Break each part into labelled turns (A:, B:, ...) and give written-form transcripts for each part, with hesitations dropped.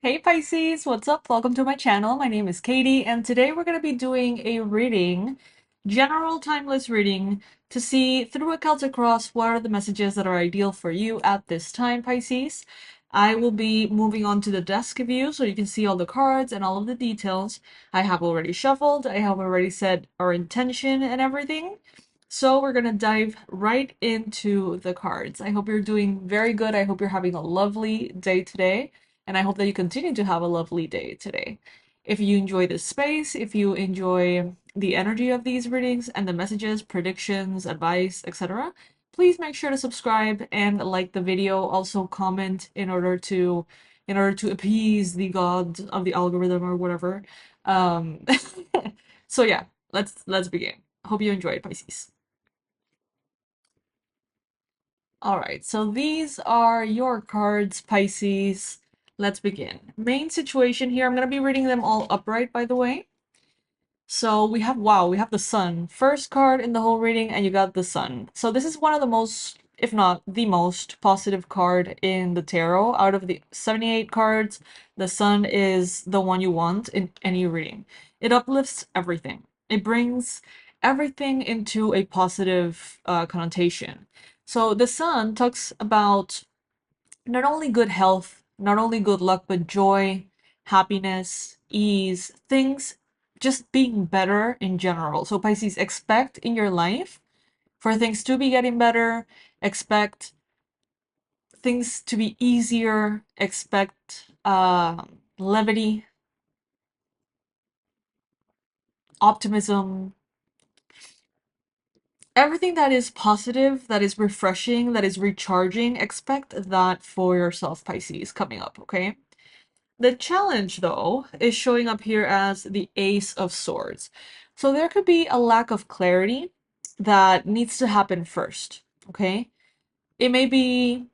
A: Hey Pisces, what's up? Welcome to my channel. My name is Katie, and today we're going to be doing a reading, general timeless reading, to see through a Celtic cross what are the messages that are ideal for you at this time, Pisces. I will be moving on to the desk view so you can see all the cards and all of the details. I have already shuffled, I have already said our intention and everything. So we're gonna dive right into the cards. I hope you're doing very good. I hope you're having a lovely day today. And I hope that you continue to have a lovely day today. If you enjoy this space, if you enjoy the energy of these readings and the messages, predictions, advice, etc., please make sure to subscribe and like the video. Also comment in order to appease the god of the algorithm or whatever. Um, so yeah, let's begin. Hope you enjoyed, Pisces. All right, so these are your cards, Pisces. Let's begin. Main situation here. I'm going to be reading them all upright, by the way. So we have the sun. First card in the whole reading, and you got the sun. So this is one of the most, if not the most, positive card in the tarot. Out of the 78 cards, the sun is the one you want in any reading. It uplifts everything. It brings everything into a positive connotation. So the sun talks about not only good health, not only good luck, but joy, happiness, ease, things just being better in general. So, Pisces, expect in your life for things to be getting better, expect things to be easier, expect levity, optimism, everything that is positive, that is refreshing, that is recharging. Expect that for yourself, Pisces, coming up, okay? The challenge, though, is showing up here as the Ace of Swords. So there could be a lack of clarity that needs to happen first, okay? It may be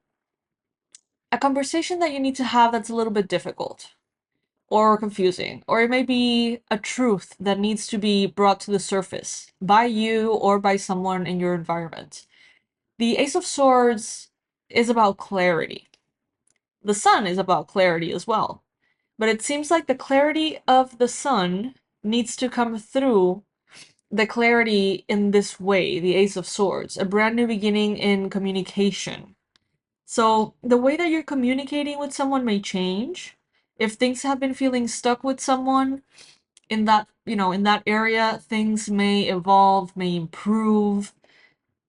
A: a conversation that you need to have that's a little bit difficult or confusing, or it may be a truth that needs to be brought to the surface by you or by someone in your environment. The Ace of Swords is about clarity. The Sun is about clarity as well. But it seems like the clarity of the sun needs to come through the clarity in this way, the Ace of Swords, a brand new beginning in communication. So the way that you're communicating with someone may change. If things have been feeling stuck with someone in that area, things may evolve, may improve.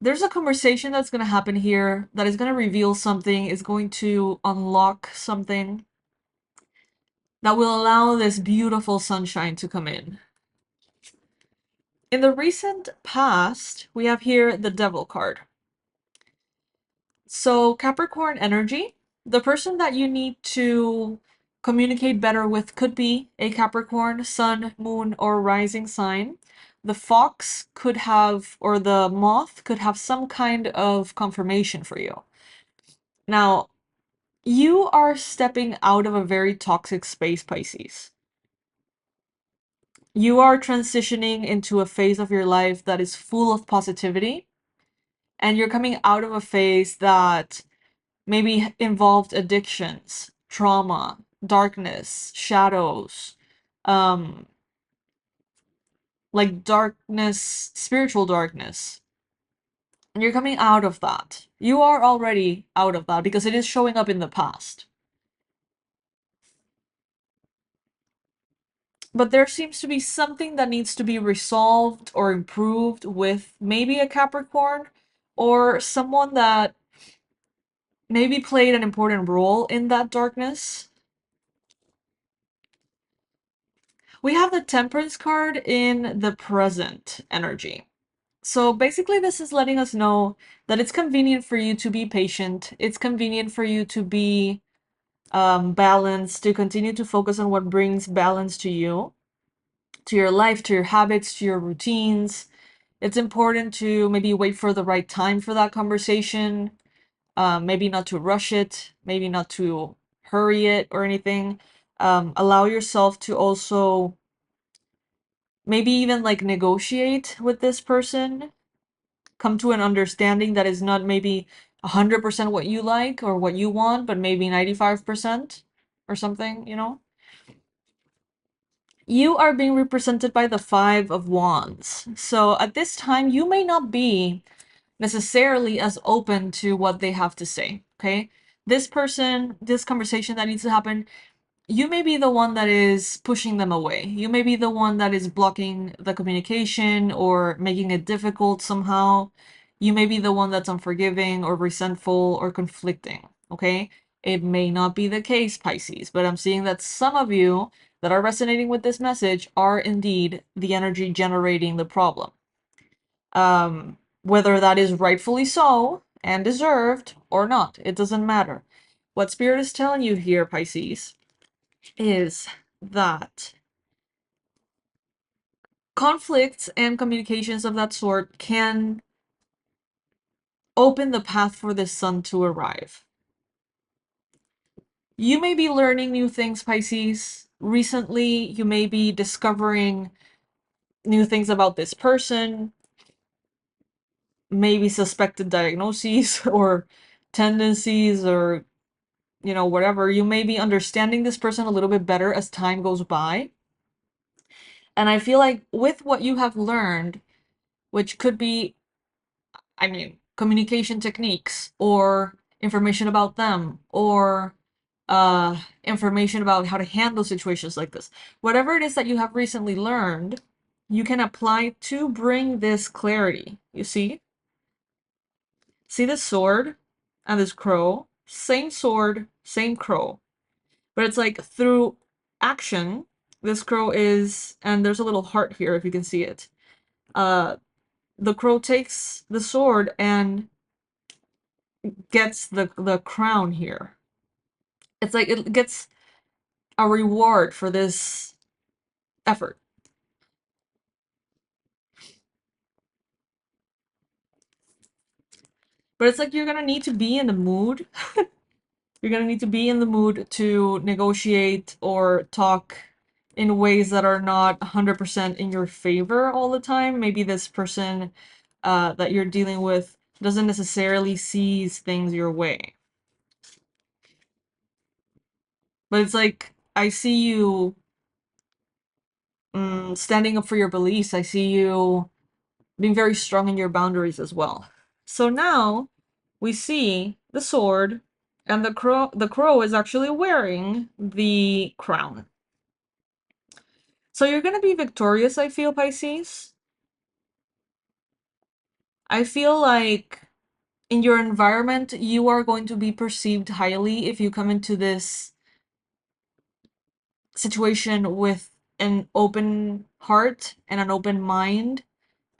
A: There's a conversation that's going to happen here that is going to reveal something, is going to unlock something that will allow this beautiful sunshine to come in. In the recent past, we have here the Devil card. So, Capricorn energy, the person that you need to communicate better with could be a Capricorn, Sun, Moon, or Rising sign. The fox could have, or the moth could have some kind of confirmation for you. Now, you are stepping out of a very toxic space, Pisces. You are transitioning into a phase of your life that is full of positivity, and you're coming out of a phase that maybe involved addictions, trauma, darkness, shadows, um, like darkness, spiritual darkness. And you're coming out of that. You are already out of that because it is showing up in the past. But there seems to be something that needs to be resolved or improved with maybe a Capricorn or someone that maybe played an important role in that darkness. We have the Temperance card in the present energy. So basically, this is letting us know that it's convenient for you to be patient. It's convenient for you to be balanced, to continue to focus on what brings balance to you, to your life, to your habits, to your routines. It's important to maybe wait for the right time for that conversation, maybe not to rush it, maybe not to hurry it or anything. Allow yourself to also maybe even like negotiate with this person, come to an understanding that is not maybe 100% what you like or what you want, but maybe 95%. or something, you are being represented by the Five of Wands. So at this time, you may not be necessarily as open to what they have to say, okay? This person, this conversation that needs to happen, you may be the one that is pushing them away. You may be the one that is blocking the communication or making it difficult somehow. You may be the one that's unforgiving or resentful or conflicting, okay? It may not be the case, Pisces, but I'm seeing that some of you that are resonating with this message are indeed the energy generating the problem. Whether that is rightfully so and deserved or not, it doesn't matter. What Spirit is telling you here, Pisces, is that conflicts and communications of that sort can open the path for the sun to arrive. You may be learning new things, Pisces. Recently, you may be discovering new things about this person, maybe suspected diagnoses or tendencies or, whatever. You may be understanding this person a little bit better as time goes by. And I feel like with what you have learned, which could be, communication techniques or information about them or information about how to handle situations like this. Whatever it is that you have recently learned, you can apply to bring this clarity. You see? See this sword and this crow? Same sword, same crow. But it's like through action, this crow is, and there's a little heart here if you can see it. The crow takes the sword and gets the crown here. It's like it gets a reward for this effort. But it's like you're gonna need to be in the mood. You're gonna need to be in the mood to negotiate or talk in ways that are not 100% in your favor all the time. Maybe this person that you're dealing with doesn't necessarily sees things your way. But it's like, I see you standing up for your beliefs. I see you being very strong in your boundaries as well. So now we see the sword and the crow is actually wearing the crown. So you're going to be victorious, I feel, Pisces. I feel like in your environment you are going to be perceived highly if you come into this situation with an open heart and an open mind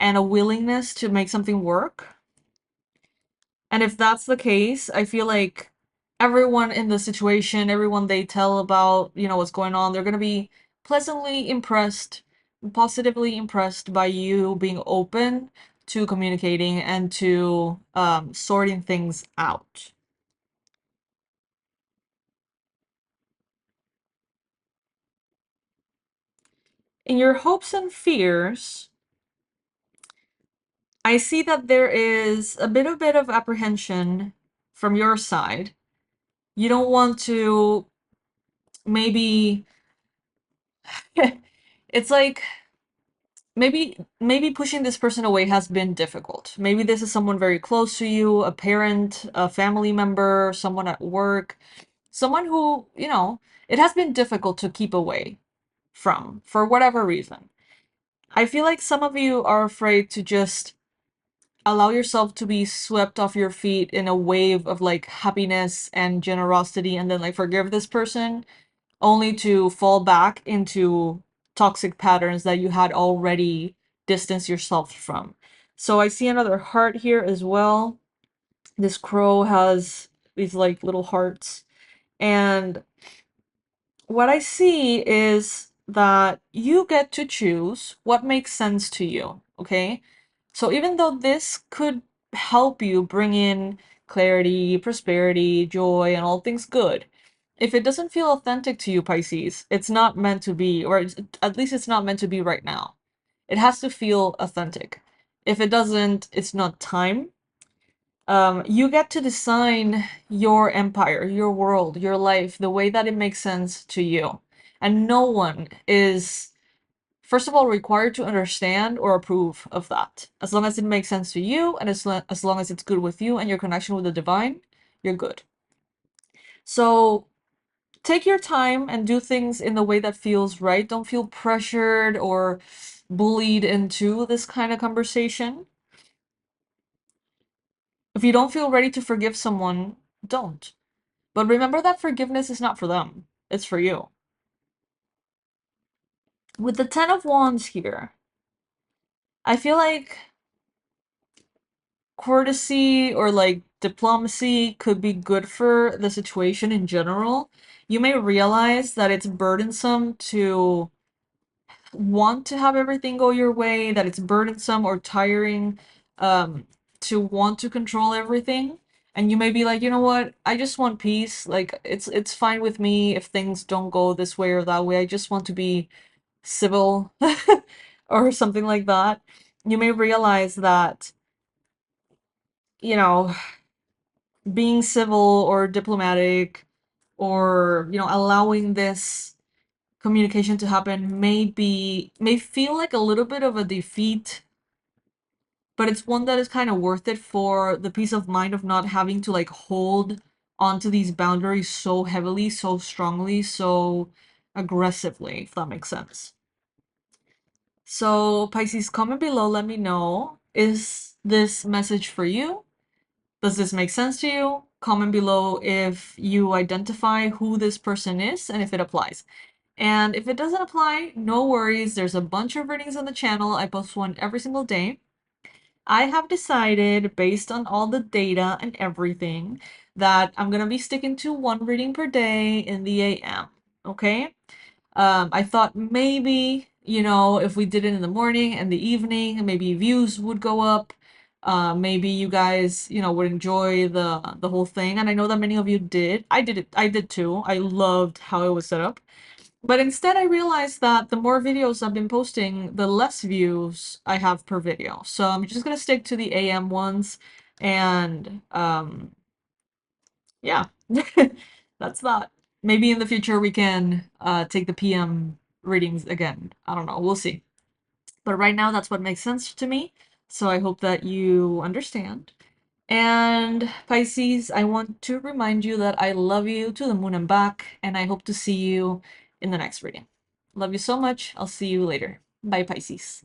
A: and a willingness to make something work. And if that's the case, I feel like everyone in the situation, everyone they tell about, what's going on, they're going to be pleasantly impressed, positively impressed by you being open to communicating and to sorting things out. In your hopes and fears, I see that there is a bit of apprehension from your side. You don't want to maybe it's like maybe pushing this person away has been difficult. Maybe this is someone very close to you, a parent, a family member, someone at work, someone who, it has been difficult to keep away from for whatever reason. I feel like some of you are afraid to just allow yourself to be swept off your feet in a wave of like happiness and generosity and then like forgive this person only to fall back into toxic patterns that you had already distanced yourself from. So I see another heart here as well. This crow has these like little hearts. And what I see is that you get to choose what makes sense to you, okay? So even though this could help you bring in clarity, prosperity, joy, and all things good, if it doesn't feel authentic to you, Pisces, it's not meant to be, or at least it's not meant to be right now. It has to feel authentic. If it doesn't, it's not time. You get to design your empire, your world, your life, the way that it makes sense to you. And no one is, first of all, required to understand or approve of that. As long as it makes sense to you and as long as it's good with you and your connection with the divine, you're good. So take your time and do things in the way that feels right. Don't feel pressured or bullied into this kind of conversation. If you don't feel ready to forgive someone, don't. But remember that forgiveness is not for them, it's for you. With the Ten of Wands here, I feel like courtesy or like diplomacy could be good for the situation in general. You may realize that it's burdensome to want to have everything go your way, that it's burdensome or tiring to want to control everything. And you may be like, you know what? I just want peace. Like it's fine with me if things don't go this way or that way. I just want to be civil or something like that. You may realize that, you know, being civil or diplomatic or, allowing this communication to happen may feel like a little bit of a defeat, but it's one that is kind of worth it for the peace of mind of not having to like hold onto these boundaries so heavily, so strongly, so aggressively, if that makes sense. So, Pisces, comment below, let me know. Is this message for you? Does this make sense to you? Comment below if you identify who this person is and if it applies. And if it doesn't apply, no worries. There's a bunch of readings on the channel. I post one every single day. I have decided, based on all the data and everything, that I'm gonna be sticking to one reading per day in the AM. Okay? I thought maybe, if we did it in the morning and the evening, maybe views would go up. Maybe you guys, would enjoy the whole thing. And I know that many of you did. I did it. I did too. I loved how it was set up. But instead, I realized that the more videos I've been posting, the less views I have per video. So I'm just gonna stick to the AM ones, and yeah, that's that. Maybe in the future we can take the PM readings again. I don't know. We'll see. But right now, that's what makes sense to me. So I hope that you understand. And Pisces, I want to remind you that I love you to the moon and back, and I hope to see you in the next reading. Love you so much. I'll see you later. Bye, Pisces.